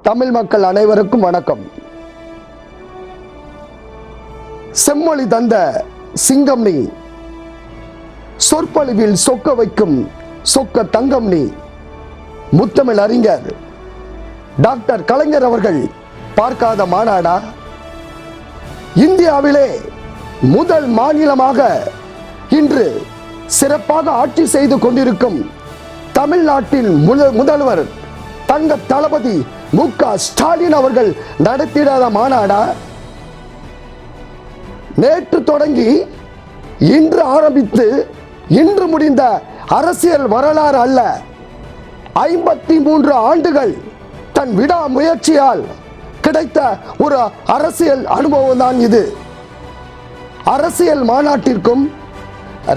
தமிழ் மக்கள் அனைவருக்கும் வணக்கம். செம்மொழி தந்த சிங்கம் நீ, சொற்பொழிவில் சொக்க வைக்கும் சொக்க தங்கம் நீ. முத்தமிழ் அறிஞர் டாக்டர் கலைஞர் அவர்கள் பார்க்காத மாநாடா? இந்தியாவிலே முதல் மாநிலமாக இன்று சிறப்பாக ஆட்சி செய்து கொண்டிருக்கும் தமிழ்நாட்டின் முதல்வர் தங்க தளபதி மு.க. ஸ்டாலின் அவர்கள் நடத்திடாத மாநாடா? நேற்று தொடங்கி இன்று ஆரம்பித்து இன்று முடிந்த அரசியல் வரலாறு அல்ல. 53 ஆண்டுகள் தன் விடா முயற்சியால் கிடைத்த ஒரு அரசியல் அனுபவம் தான் இது. அரசியல் மாநாட்டிற்கும்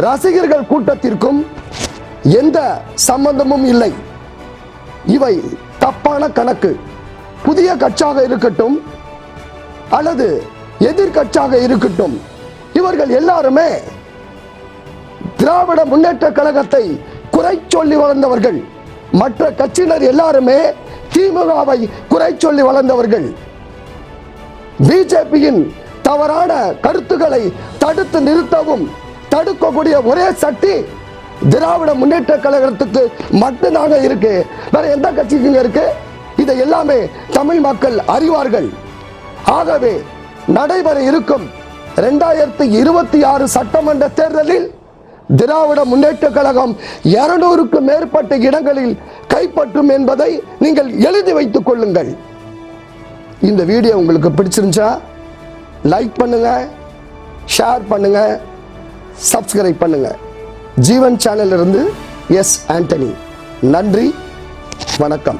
ரசிகர்கள் கூட்டத்திற்கும் எந்த சம்பந்தமும் இல்லை. இவை தப்பான கணக்கு. புதிய கட்சியாக இருக்கட்டும் அல்லது எதிர்கட்சியாக இருக்கட்டும், இவர்கள் எல்லாருமே திராவிட முன்னேற்ற கழகத்தை குறை சொல்லி வளர்ந்தவர்கள். மற்ற கட்சியினர் எல்லாருமே திமுகவை குறை சொல்லி வளர்ந்தவர்கள். பிஜேபியின் தவறான கருத்துக்களை தடுத்து நிறுத்தவும் தடுக்கக்கூடிய ஒரே சக்தி திராவிட முன்னேற்ற கழகத்துக்கு மட்டும்தாங்க இருக்கு. வேற எந்த கட்சிக்குங்க இருக்கு? இதை எல்லாமே தமிழ் மக்கள் அறிவார்கள். ஆகவே நடைபெற இருக்கும் 2026 சட்டமன்ற தேர்தலில் திராவிட முன்னேற்ற கழகம் 200க்கும் மேற்பட்ட இடங்களில் கைப்பற்றும் என்பதை நீங்கள் எழுதி வைத்துக் கொள்ளுங்கள். இந்த வீடியோ உங்களுக்கு பிடிச்சிருந்துச்சா லைக் பண்ணுங்க, ஷேர் பண்ணுங்க, சப்ஸ்கிரைப் பண்ணுங்க. ஜீவன் சேனலில் இருந்து எஸ் ஆண்டனி. நன்றி, வணக்கம்.